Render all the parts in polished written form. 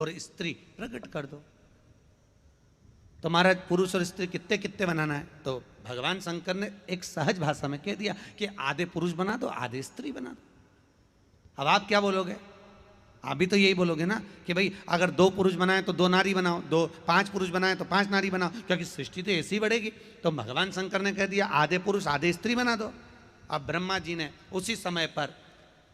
और स्त्री प्रकट कर दो। तो महाराज पुरुष और स्त्री कितने कितने बनाना है? तो भगवान शंकर ने एक सहज भाषा में कह दिया कि आधे पुरुष बना दो, आधे स्त्री बना दो। अब आप क्या बोलोगे? आप भी तो यही बोलोगे ना कि भाई अगर 2 पुरुष बनाए तो 2 नारी बनाओ, 5 पुरुष बनाए तो 5 नारी बनाओ, क्योंकि सृष्टि तो ऐसी बढ़ेगी। तो भगवान शंकर ने कह दिया आधे पुरुष आधे स्त्री बना दो। अब ब्रह्मा जी ने उसी समय पर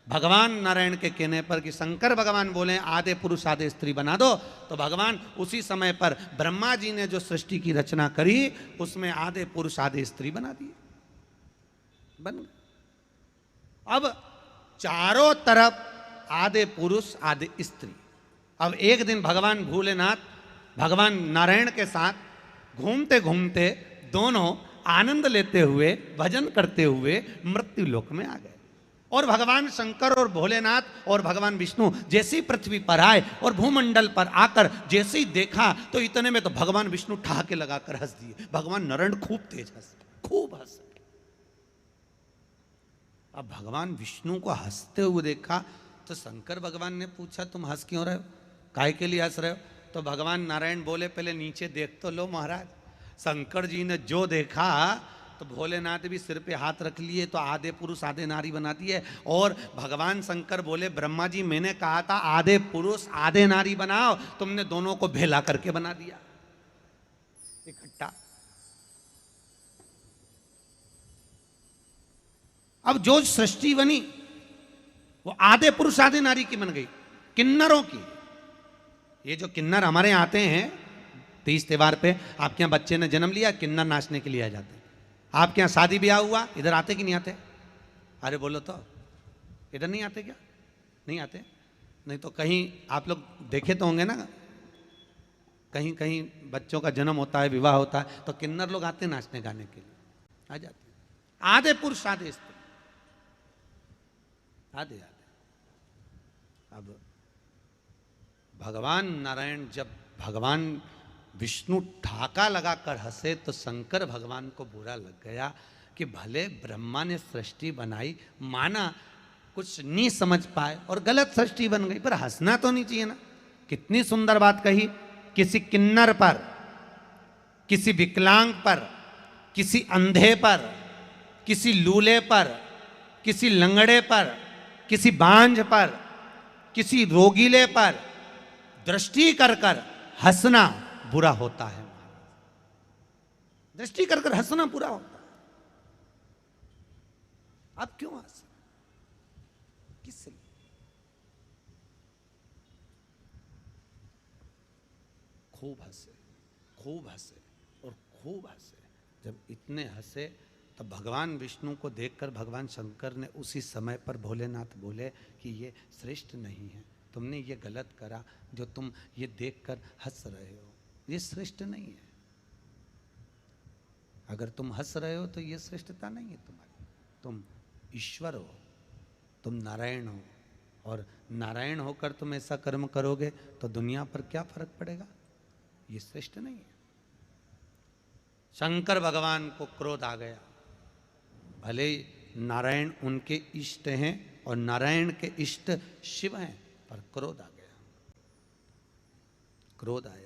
भगवान नारायण के कहने पर कि शंकर भगवान बोले आधे पुरुष आधे स्त्री बना दो, तो भगवान उसी समय पर ब्रह्मा जी ने जो सृष्टि की रचना करी उसमें आधे पुरुष आधे स्त्री बना दिए, बन गए। अब चारों तरफ आधे पुरुष आधे स्त्री। अब एक दिन भगवान भोलेनाथ भगवान नारायण के साथ घूमते घूमते दोनों आनंद लेते हुए भजन करते हुए मृत्यु लोक में आ गए। और भगवान शंकर और भोलेनाथ और भगवान विष्णु जैसी पृथ्वी पर आए और भूमंडल पर आकर जैसे ही देखा तो इतने में तो भगवान विष्णु ठहाके लगाकर हंस दिए। भगवान नारायण खूब तेज हंसे, खूब हंसे। अब भगवान विष्णु को हंसते हुए देखा तो शंकर भगवान ने पूछा तुम हंस क्यों रहे हो, काहे के लिए हंस रहे हो? तो भगवान नारायण बोले पहले नीचे देख तो लो महाराज। शंकर जी ने जो देखा तो भोलेनाथ भी सिर पे हाथ रख लिए, तो आधे पुरुष आधे नारी बना दिए। और भगवान शंकर बोले ब्रह्मा जी मैंने कहा था आधे पुरुष आधे नारी बनाओ, तुमने दोनों को भेला करके बना दिया इकट्ठा। अब जो सृष्टि बनी वो आधे पुरुष आधे नारी की बन गई, किन्नरों की। ये जो किन्नर हमारे यहाँ आते हैं 30 त्योहार पे, आपके यहाँ बच्चे ने जन्म लिया किन्नर नाचने के लिए आ जाते हैं। आपके यहाँ शादी ब्याह हुआ इधर आते कि नहीं आते? अरे बोलो तो, इधर नहीं आते क्या? नहीं आते? नहीं तो कहीं आप लोग देखे तो होंगे ना, कहीं कहीं बच्चों का जन्म होता है, विवाह होता है, तो किन्नर लोग आते हैं नाचने गाने के लिए, आ जाते हैं। आधे पुरुष आधे स्त्री, आधे आधे। अब भगवान नारायण जब भगवान विष्णु ठाका लगाकर हंसे तो शंकर भगवान को बुरा लग गया कि भले ब्रह्मा ने सृष्टि बनाई, माना कुछ नहीं समझ पाए और गलत सृष्टि बन गई, पर हंसना तो नहीं चाहिए ना। कितनी सुंदर बात कही, किसी किन्नर पर, किसी विकलांग पर, किसी अंधे पर, किसी लूले पर, किसी लंगड़े पर, किसी बांझ पर, किसी रोगीले पर दृष्टि कर कर हंसना बुरा होता है। दृष्टि कर कर हंसना बुरा होता है। आप क्यों हंस, किस लिए? खूब हंसे, खूब हंसे और खूब हंसे। जब इतने हंसे तो भगवान विष्णु को देखकर भगवान शंकर ने उसी समय पर भोलेनाथ बोले कि ये श्रेष्ठ नहीं है, तुमने ये गलत करा, जो तुम ये देखकर हंस रहे हो ये श्रेष्ठ नहीं है। अगर तुम हंस रहे हो तो ये श्रेष्ठता नहीं है तुम्हारी। तुम ईश्वर हो, तुम नारायण हो, और नारायण होकर तुम ऐसा कर्म करोगे तो दुनिया पर क्या फर्क पड़ेगा? ये श्रेष्ठ नहीं है। शंकर भगवान को क्रोध आ गया। भले नारायण उनके इष्ट हैं और नारायण के इष्ट शिव हैं, पर क्रोध आ गया। क्रोध आया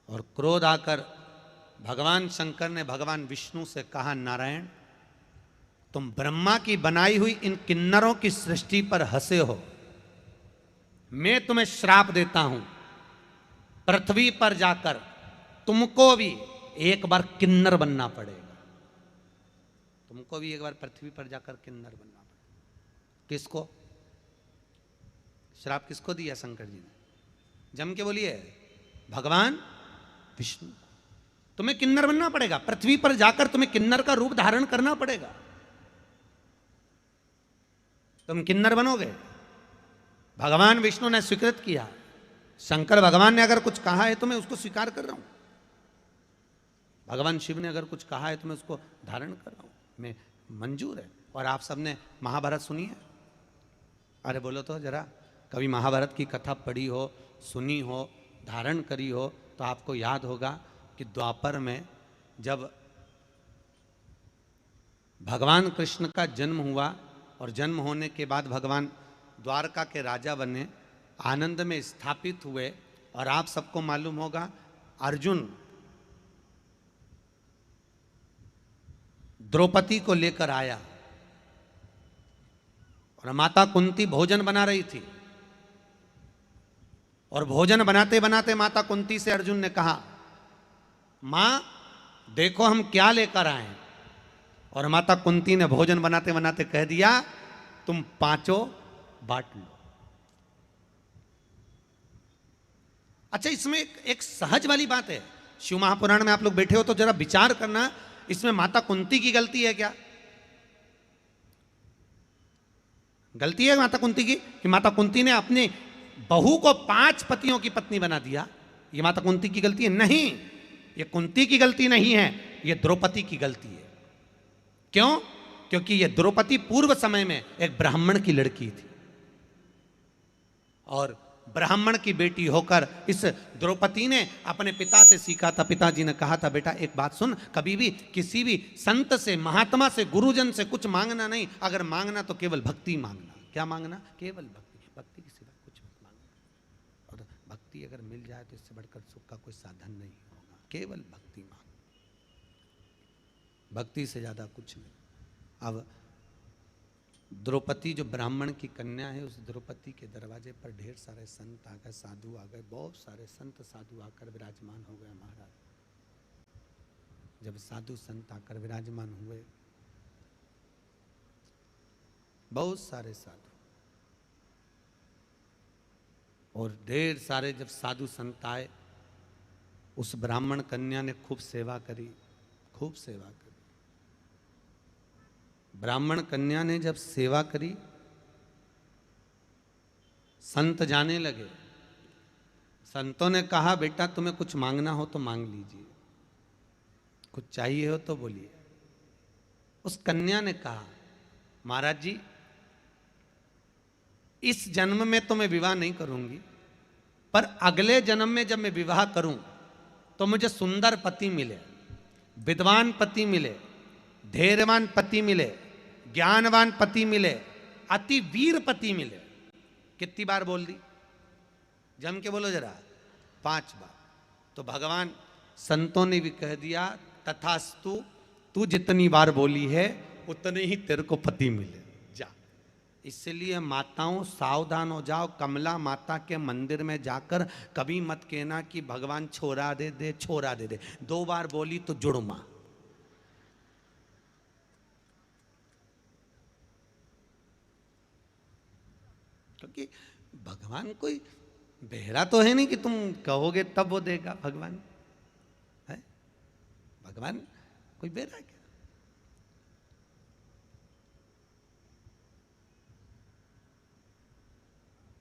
और क्रोध आकर भगवान शंकर ने भगवान विष्णु से कहा नारायण तुम ब्रह्मा की बनाई हुई इन किन्नरों की सृष्टि पर हंसे हो, मैं तुम्हें श्राप देता हूं, पृथ्वी पर जाकर तुमको भी एक बार किन्नर बनना पड़ेगा। तुमको भी एक बार पृथ्वी पर जाकर किन्नर बनना पड़ेगा। किसको श्राप, किसको दिया शंकर जी ने? जम के बोलिए, भगवान विष्णु। तुम्हें किन्नर बनना पड़ेगा, पृथ्वी पर जाकर तुम्हें किन्नर का रूप धारण करना पड़ेगा। तुम किन्नर बनोगे। भगवान विष्णु ने स्वीकृत किया। शंकर भगवान ने अगर कुछ कहा है तो मैं उसको स्वीकार कर रहा हूं। भगवान शिव ने अगर कुछ कहा है तो मैं उसको धारण कर रहा हूं, मैं मंजूर है। और आप सबने महाभारत सुनी है? अरे बोलो तो जरा, कभी महाभारत की कथा पढ़ी हो, सुनी हो, धारण करी हो तो आपको याद होगा कि द्वापर में जब भगवान कृष्ण का जन्म हुआ और जन्म होने के बाद भगवान द्वारका के राजा बने, आनंद में स्थापित हुए। और आप सबको मालूम होगा अर्जुन द्रौपदी को लेकर आया और माता कुंती भोजन बना रही थी। और भोजन बनाते बनाते माता कुंती से अर्जुन ने कहा, मां देखो हम क्या लेकर आए हैं। और माता कुंती ने भोजन बनाते बनाते कह दिया, तुम पांचों बांट लो। अच्छा, इसमें एक सहज वाली बात है। शिव महापुराण में आप लोग बैठे हो तो जरा विचार करना, इसमें माता कुंती की गलती है क्या? गलती है माता कुंती की कि माता कुंती ने अपने बहू को 5 पतियों की पत्नी बना दिया? ये माता कुंती की गलती है? नहीं, ये कुंती की गलती नहीं है, ये द्रौपदी की गलती है। क्यों? क्योंकि ये द्रौपदी पूर्व समय में एक ब्राह्मण की लड़की थी और ब्राह्मण की बेटी होकर इस द्रौपदी ने अपने पिता से सीखा था। पिताजी ने कहा था, बेटा एक बात सुन, कभी भी किसी भी संत से, महात्मा से, गुरुजन से कुछ मांगना नहीं। अगर मांगना तो केवल भक्ति मांगना। क्या मांगना? केवल भक्ति। भक्ति के सिवा कुछ मत मांगना। और भक्ति अगर मिल जाए तो इससे बढ़कर सुख का कोई साधन नहीं होगा। केवल भक्ति मांग, भक्ति से ज्यादा कुछ नहीं। अब द्रौपदी जो ब्राह्मण की कन्या है, उस द्रौपदी के दरवाजे पर ढेर सारे संत आ गए, साधु आ गए, बहुत सारे संत साधु आकर विराजमान हो गए महाराज। जब साधु संत आकर विराजमान हुए, बहुत सारे साधु, और ढेर सारे जब साधु संत आए, उस ब्राह्मण कन्या ने खूब सेवा करी, खूब सेवा करी। ब्राह्मण कन्या ने जब सेवा करी, संत जाने लगे। संतों ने कहा, बेटा तुम्हें कुछ मांगना हो तो मांग लीजिए, कुछ चाहिए हो तो बोलिए। उस कन्या ने कहा, महाराज जी इस जन्म में तो मैं विवाह नहीं करूंगी, पर अगले जन्म में जब मैं विवाह करूं तो मुझे सुंदर पति मिले, विद्वान पति मिले, धैर्यवान पति मिले, ज्ञानवान पति मिले, अति वीर पति मिले। कितनी बार बोल दी? जम के बोलो जरा, 5 बार। तो भगवान संतों ने भी कह दिया, तथास्तु, तू जितनी बार बोली है उतने ही तेरे को पति मिले, जा। इसलिए माताओं सावधान हो जाओ। कमला माता के मंदिर में जाकर कभी मत कहना कि भगवान छोरा दे दे, छोरा दे दे। 2 बार बोली तो जुड़मा। क्योंकि भगवान कोई बहरा तो है नहीं कि तुम कहोगे तब वो देगा। भगवान है, भगवान कोई बहरा क्या?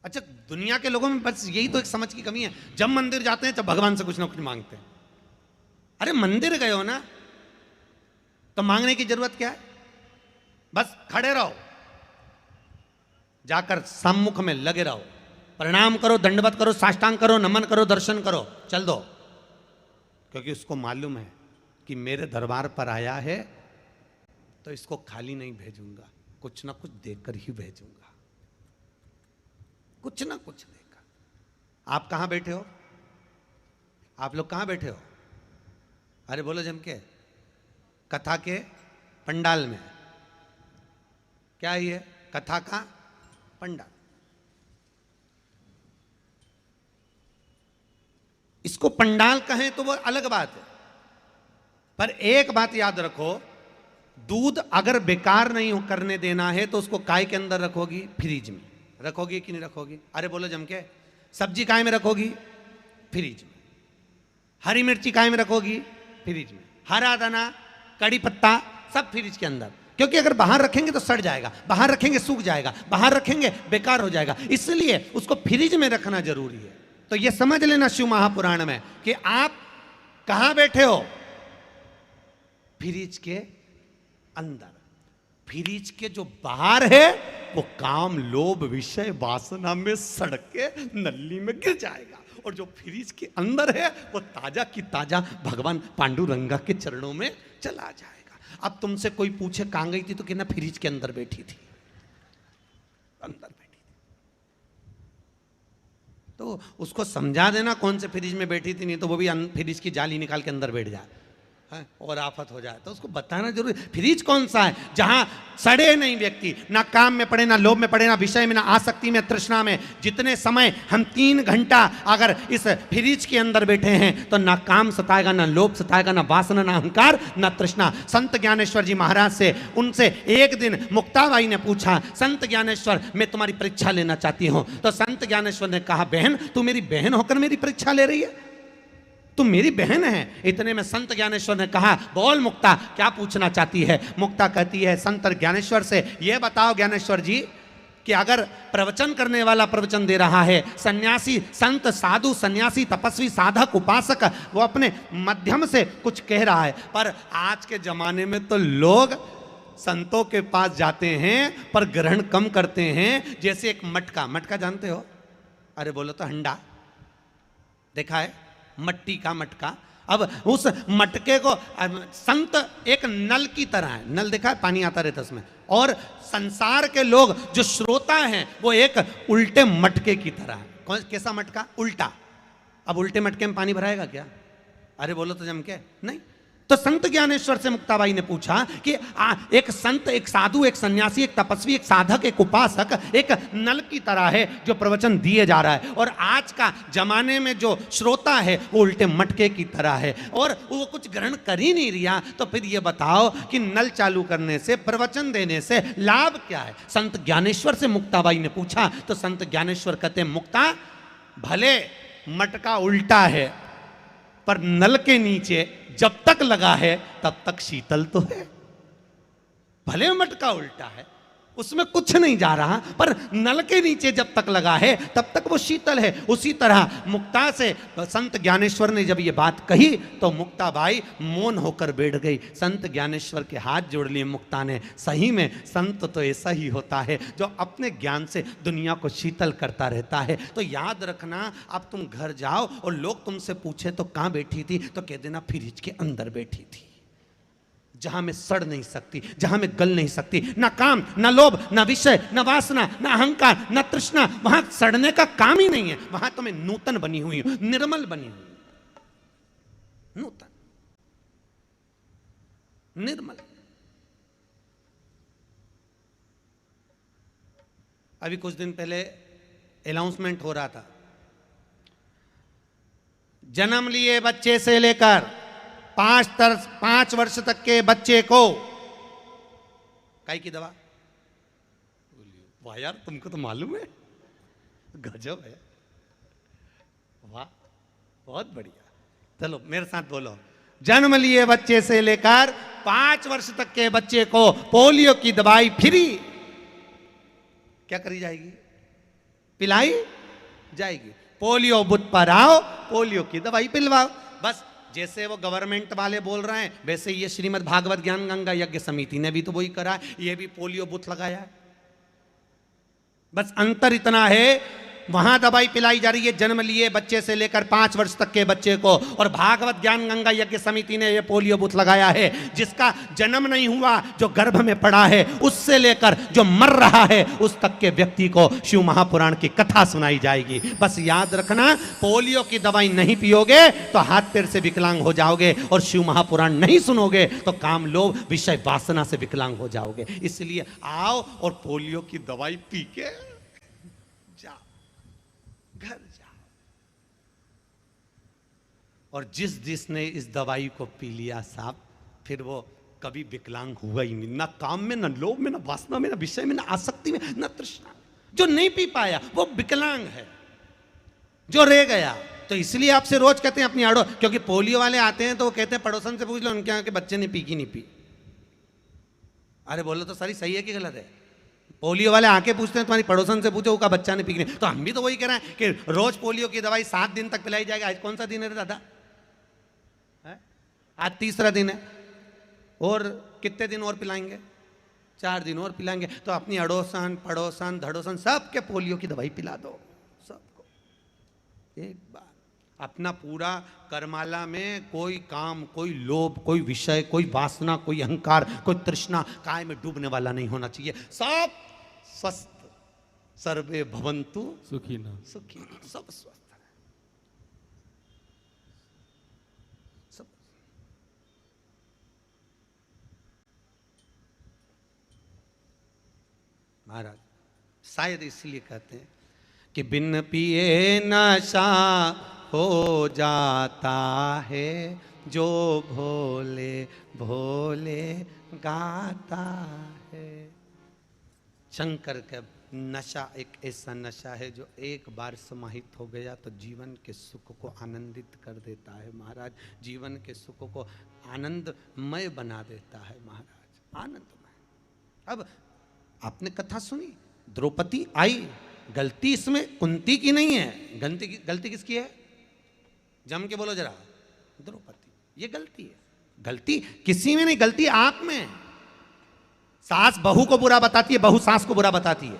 अच्छा, दुनिया के लोगों में बस यही तो एक समझ की कमी है। जब मंदिर जाते हैं तब भगवान से कुछ ना कुछ मांगते हैं। अरे मंदिर गए हो ना, तो मांगने की जरूरत क्या है? बस खड़े रहो, जाकर सम्मुख में लगे रहो, प्रणाम करो, दंडवत करो, साष्टांग करो, नमन करो, दर्शन करो, चल दो। क्योंकि उसको मालूम है कि मेरे दरबार पर आया है तो इसको खाली नहीं भेजूंगा, कुछ ना कुछ देकर ही भेजूंगा, कुछ ना कुछ देकर। आप कहां बैठे हो? आप लोग कहां बैठे हो? अरे बोलो जम के। कथा के पंडाल में। क्या ये कथा का पंडाल? इसको पंडाल कहें तो वो अलग बात है, पर एक बात याद रखो, दूध अगर बेकार नहीं करने देना है तो उसको काय के अंदर रखोगी? फ्रिज में रखोगी कि नहीं रखोगी? अरे बोलो जम के। सब्जी काय में रखोगी? फ्रिज में। हरी मिर्ची काय में रखोगी? फ्रिज में। हरा दाना, कड़ी पत्ता, सब फ्रिज के अंदर। क्योंकि अगर बाहर रखेंगे तो सड़ जाएगा, बाहर रखेंगे सूख जाएगा, बाहर रखेंगे बेकार हो जाएगा, इसलिए उसको फ्रिज में रखना जरूरी है। तो यह समझ लेना शिव महापुराण में कि आप कहां बैठे हो? फ्रिज के अंदर। फ्रिज के जो बाहर है वो काम, लोभ, विषय, वासना में सड़ के नली में गिर जाएगा, और जो फ्रिज के अंदर है वो ताजा की ताजा भगवान पांडुरंगा के चरणों में चला जाएगा। अब तुमसे कोई पूछे कहां गई थी तो कहना फ्रिज के अंदर बैठी थी, अंदर बैठी थी। तो उसको समझा देना कौन से फ्रिज में बैठी थी, नहीं तो वो भी फ्रिज की जाली निकाल के अंदर बैठ जाए है और आफत हो जाए। तो उसको बताना जरूरी। फ्रिज कौन सा है जहां सड़े नहीं व्यक्ति, ना काम में पड़े, ना लोभ में पड़े, ना विषय में, ना आसक्ति में, तृष्णा में। जितने समय हम 3 घंटा अगर इस फ्रिज के अंदर बैठे हैं तो ना काम सताएगा, ना लोभ सताएगा, ना वासना, ना अहंकार, ना तृष्णा। संत ज्ञानेश्वर जी महाराज से उनसे एक दिन मुक्ताबाई ने पूछा, संत ज्ञानेश्वर मैं तुम्हारी परीक्षा लेना चाहती हूं। तो संत ज्ञानेश्वर ने कहा, बहन तू मेरी बहन होकर मेरी परीक्षा ले रही है, तुम मेरी बहन है। इतने में संत ज्ञानेश्वर ने कहा, बोल मुक्ता क्या पूछना चाहती है। मुक्ता कहती है संत ज्ञानेश्वर से, ये बताओ ज्ञानेश्वर जी कि अगर प्रवचन करने वाला प्रवचन दे रहा है, सन्यासी, संत, साधु, सन्यासी, तपस्वी, साधक, उपासक, वो अपने मध्यम से कुछ कह रहा है, पर आज के जमाने में तो लोग संतों के पास जाते हैं पर ग्रहण कम करते हैं। जैसे एक मटका, मटका जानते हो? अरे बोलो तो हंडा देखा है, मट्टी का मटका। अब उस मटके को संत एक नल की तरह है, नल देखा है, पानी आता रहता है उसमें, और संसार के लोग जो श्रोता हैं वो एक उल्टे मटके की तरह है। कौन कैसा मटका? उल्टा। अब उल्टे मटके में पानी भराएगा क्या? अरे बोलो तो जम के नहीं। तो संत ज्ञानेश्वर से मुक्ताबाई ने पूछा कि एक संत, एक साधु, एक सन्यासी, एक तपस्वी, एक साधक, एक उपासक एक नल की तरह है जो प्रवचन दिए जा रहा है, और आज का जमाने में जो श्रोता है वो उल्टे मटके की तरह है और वो कुछ ग्रहण कर ही नहीं रहा। तो फिर ये बताओ कि नल चालू करने से, प्रवचन देने से लाभ क्या है? संत ज्ञानेश्वर से मुक्ताबाई ने पूछा तो संत ज्ञानेश्वर कहते हैं, मुक्ता भले मटका उल्टा है पर नल के नीचे जब तक लगा है तब तक शीतल तो है। भले मटका उल्टा है, उसमें कुछ नहीं जा रहा, पर नल के नीचे जब तक लगा है तब तक वो शीतल है। उसी तरह मुक्ता से संत ज्ञानेश्वर ने जब ये बात कही तो मुक्ताबाई मौन होकर बैठ गई। संत ज्ञानेश्वर के हाथ जोड़ लिए मुक्ता ने। सही में संत तो ऐसा ही होता है जो अपने ज्ञान से दुनिया को शीतल करता रहता है। तो याद रखना, अब तुम घर जाओ और लोग तुमसे पूछे तो कहाँ बैठी थी, तो कह देना फ्रिज के अंदर बैठी थी, जहां में सड़ नहीं सकती, जहां में गल नहीं सकती, ना काम, ना लोभ, ना विषय, ना वासना, ना अहंकार, ना तृष्णा। वहां सड़ने का काम ही नहीं है। वहां तो मैं नूतन बनी हुई हूं, निर्मल बनी हुई, नूतन, निर्मल। अभी कुछ दिन पहले अनाउंसमेंट हो रहा था, जन्म लिए बच्चे से लेकर 5 वर्ष तक के बच्चे को काई की दवा। वाह यार, तुमको तो मालूम है, गजब है, वाह बहुत बढ़िया। चलो मेरे साथ बोलो, जन्म लिए बच्चे से लेकर 5 वर्ष तक के बच्चे को पोलियो की दवाई फ्री क्या करी जाएगी? पिलाई जाएगी। पोलियो बूथ पर आओ, पोलियो की दवाई पिलवाओ। बस जैसे वो गवर्नमेंट वाले बोल रहे हैं वैसे ये श्रीमद् भागवत ज्ञान गंगा यज्ञ समिति ने भी तो वही करा है, ये भी पोलियो बूथ लगाया है। बस अंतर इतना है, वहां दवाई पिलाई जा रही है जन्म लिए बच्चे से लेकर 5 वर्ष तक के बच्चे को, और भागवत ज्ञान गंगा यज्ञ समिति ने यह पोलियो बूथ लगाया है। जिसका जन्म नहीं हुआ, जो गर्भ में पड़ा है, उससे लेकर जो मर रहा है उस तक के व्यक्ति को शिव महापुराण की कथा सुनाई जाएगी। बस याद रखना, पोलियो की दवाई नहीं पियोगे तो हाथ पैर से विकलांग हो जाओगे, और शिव महापुराण नहीं सुनोगे तो काम, लोभ, विषय, वासना से विकलांग हो जाओगे। इसलिए आओ और पोलियो की दवाई पी के घर जाओ। और जिसने इस दवाई को पी लिया साहब, फिर वो कभी विकलांग हुआ ही नहीं, ना काम में, ना लोभ में, ना वासना में, ना विषय में, ना आसक्ति में, ना तृष्णा। जो नहीं पी पाया वो विकलांग है, जो रह गया। तो इसलिए आपसे रोज कहते हैं अपनी आड़ो, क्योंकि पोलियो वाले आते हैं तो वो कहते हैं पड़ोसन से पूछ लो उनके यहाँ के बच्चे ने पी की नहीं पी। अरे बोलो तो सारी सही है कि गलत है? पोलियो वाले आके पूछते हैं तुम्हारी पड़ोसन से पूछो उसका बच्चा ने पी की नहीं। तो हम भी तो वही कह रहे हैं कि रोज पोलियो की दवाई 7 दिन तक पिलाई जाएगी। आज कौन सा दिन है दादा? आज 3रा दिन है, और कितने दिन और पिलाएंगे? 4 दिन और पिलाएंगे। तो अपनी अड़ोसन, पड़ोसन, धड़ोसन सबके पोलियो की दवाई पिला दो, सबको एक बार। अपना पूरा करमाला में कोई काम, कोई लोभ, कोई विषय, कोई वासना, कोई अहंकार, कोई तृष्णा काय में डूबने वाला नहीं होना चाहिए। सब स्वस्थ, सर्वे भवन्तु सुखी न सुखी, सब स्वस्थ रहे, सब। महाराज शायद इसलिए कहते हैं कि बिन पिए नशा हो जाता है, जो भोले भोले गाता है। शंकर का नशा एक ऐसा नशा है जो एक बार समाहित हो गया तो जीवन के सुख को आनंदित कर देता है महाराज, जीवन के सुख को आनंदमय बना देता है महाराज, आनंदमय। अब आपने कथा सुनी, द्रौपदी आई, गलती इसमें कुंती की नहीं है, गलती किसकी है? जम के बोलो जरा, द्रौपदी। ये गलती है, गलती किसी में नहीं, गलती आप में। सास बहू को बुरा बताती है, बहू सास को बुरा बताती है।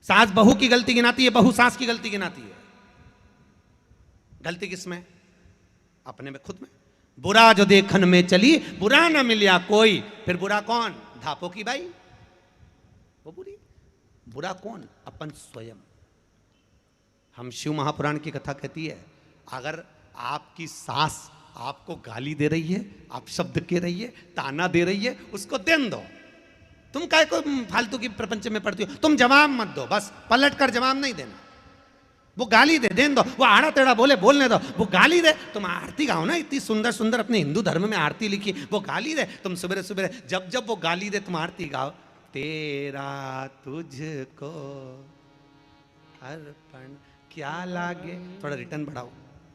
सास बहू की गलती गिनाती है, बहू सास की गलती गिनाती है। गलती किसमें? अपने में, खुद में। बुरा जो देखन में चली, बुरा न मिलिया कोई, फिर बुरा कौन? धापो की बाई, वो बुरी। बुरा कौन? अपन स्वयं। हम शिव महापुराण की कथा कहती है, अगर आपकी सास आपको गाली दे रही है, आप शब्द कह रही है, ताना दे रही है, उसको देन दो। तुम काय को फालतू की प्रपंच में पड़ती हो, तुम जवाब मत दो, बस पलट कर जवाब नहीं देना। वो गाली दे, देन दो। वो आड़ा टेढ़ा बोले, बोलने दो। वो गाली दे, तुम आरती गाओ ना, इतनी सुंदर सुंदर अपने हिंदू धर्म में आरती लिखी। वो गाली दे, तुम सुबह सुबह जब जब वो गाली दे तुम आरती गाओ, तेरा तुझको अर्पण क्या लागे। थोड़ा रिटर्न बढ़ाओ,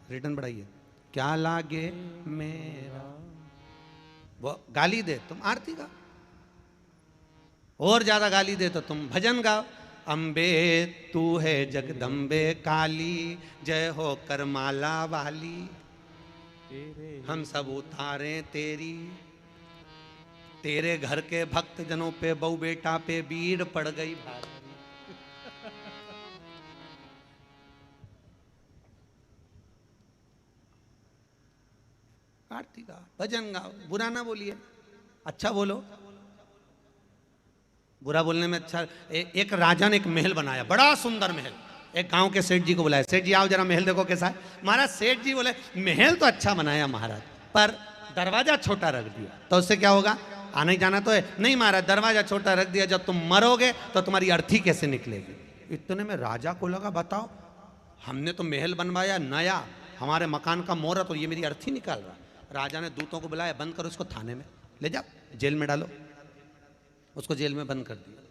रिटर्न बढ़ाइए। क्या लागे मेरा, वो गाली दे तुम आरती गाओ, और ज्यादा गाली दे तो तुम भजन गाओ। अम्बे तू है जगदम्बे काली, जय हो करमाला वाली, हम सब उतारे तेरी। तेरे घर के भक्त जनों पे, बहू बेटा पे भीड़ पड़ गई भारी। आरती गाओ, भजन गाओ, बुरा ना बोलिए, अच्छा बोलो। बुरा बोलने में अच्छा। एक राजा ने एक महल बनाया, बड़ा सुंदर महल। एक गांव के सेठ जी को बुलाया, सेठ जी आओ जरा महल देखो कैसा है। महाराज सेठ जी बोले, महल तो अच्छा बनाया महाराज, पर दरवाजा छोटा रख दिया, तो उससे क्या होगा? आना ही जाना तो है। नहीं महाराज, दरवाजा छोटा रख दिया, जब तुम मरोगे तो तुम्हारी अर्थी कैसे निकलेगी? इतने में राजा को लगा, बताओ हमने तो महल बनवाया नया, हमारे मकान का मुहूर्त, तो ये मेरी अर्थी निकाल रहा। राजा ने दूतों को बुलाया, बंद करो इसको, थाने में ले जाओ, जेल में डालो। उसको जेल में बंद कर दिया।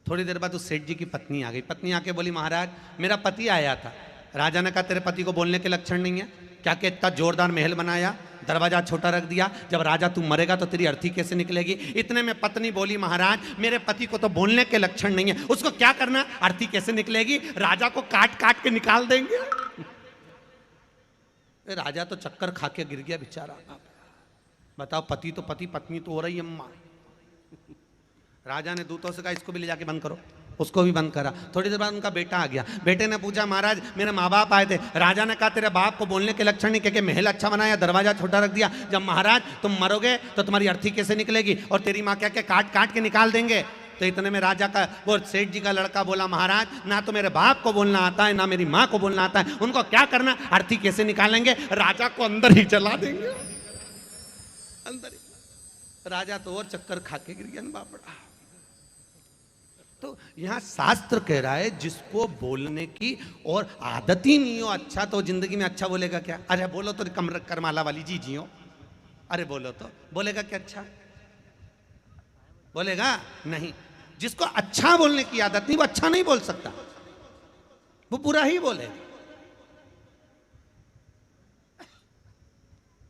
थोड़ी देर बाद उस सेठ जी की पत्नी आ गई। पत्नी आके बोली, महाराज मेरा पति आया था। राजा ने कहा, तेरे पति को बोलने के लक्षण नहीं है क्या कि इतना जोरदार महल बनाया, दरवाजा छोटा रख दिया, जब राजा तू मरेगा तो तेरी अर्थी कैसे निकलेगी? इतने में पत्नी बोली, महाराज मेरे पति को तो बोलने के लक्षण नहीं है, उसको क्या करना, अर्थी कैसे निकलेगी? राजा को काट काट के निकाल देंगे। राजा तो चक्कर खा के गिर गया बेचारा। बताओ, पति तो पति, पत्नी तो हो रही अम्मा। राजा ने दूतों से कहा, इसको भी ले जाके बंद करो, उसको भी बंद करा। थोड़ी देर बाद उनका बेटा आ गया। बेटे ने पूछा, महाराज मेरे माँ बाप आए थे। राजा ने कहा, तेरे बाप को बोलने के लक्षण नहीं, क्योंकि महल अच्छा बनाया, दरवाजा छोटा रख दिया, जब महाराज तुम मरोगे तो तुम्हारी अर्थी कैसे निकलेगी? और तेरी माँ क्या क्या काट काट के निकाल देंगे। तो इतने में राजा का वो सेठ जी का लड़का बोला, महाराज ना तो मेरे बाप को बोलना आता है, ना मेरी माँ को बोलना आता है, उनको क्या करना, अर्थी कैसे निकालेंगे? राजा को अंदर ही जला देंगे, अंदर ही। राजा तो और चक्कर खा के गिर गया बापड़ा। तो यहाँ शास्त्र कह रहा है, जिसको बोलने की और आदत ही नहीं हो अच्छा, तो जिंदगी में अच्छा बोलेगा क्या? अरे बोलो तो करमाला वाली जी जियो, अरे बोलो तो बोलेगा क्या? अच्छा बोलेगा नहीं। जिसको अच्छा बोलने की आदत नहीं, वो अच्छा नहीं बोल सकता, वो बुरा ही बोलेगा,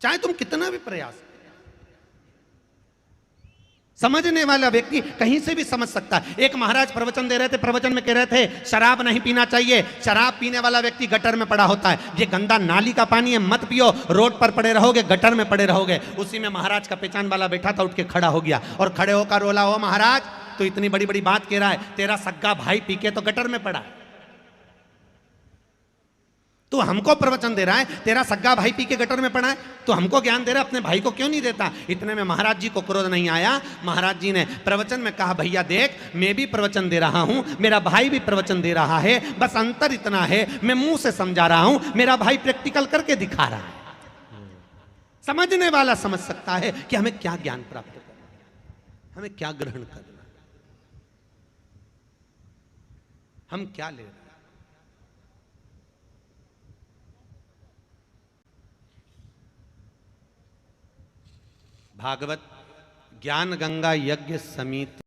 चाहे तुम कितना भी प्रयास। समझने वाला व्यक्ति कहीं से भी समझ सकता है। एक महाराज प्रवचन दे रहे थे, प्रवचन में कह रहे थे शराब नहीं पीना चाहिए, शराब पीने वाला व्यक्ति गटर में पड़ा होता है, ये गंदा नाली का पानी है, मत पियो, रोड पर पड़े रहोगे, गटर में पड़े रहोगे। उसी में महाराज का पहचान वाला बैठा था, उठ के खड़ा हो गया और खड़े होकर रोला, हो महाराज तो इतनी बड़ी बड़ी बात कह रहा है, तेरा सग्गा भाई पी के तो गटर में पड़ा। तू हमको प्रवचन दे रहा है, तेरा सग्गा भाई पी के गटर में पड़ा है, तो हमको ज्ञान दे रहा है, अपने भाई को क्यों नहीं देता? इतने में महाराज जी को क्रोध नहीं आया। महाराज जी ने प्रवचन में कहा, भैया देख, मैं भी प्रवचन दे रहा हूं, मेरा भाई भी प्रवचन दे रहा है, बस अंतर इतना है, मैं मुंह से समझा रहा हूं, मेरा भाई प्रैक्टिकल करके दिखा रहा है। समझने वाला समझ सकता है कि हमें क्या ज्ञान प्राप्त करना है, हमें क्या ग्रहण करना है, हम क्या ले रहे हैं। भागवत ज्ञान गंगा यज्ञ समिति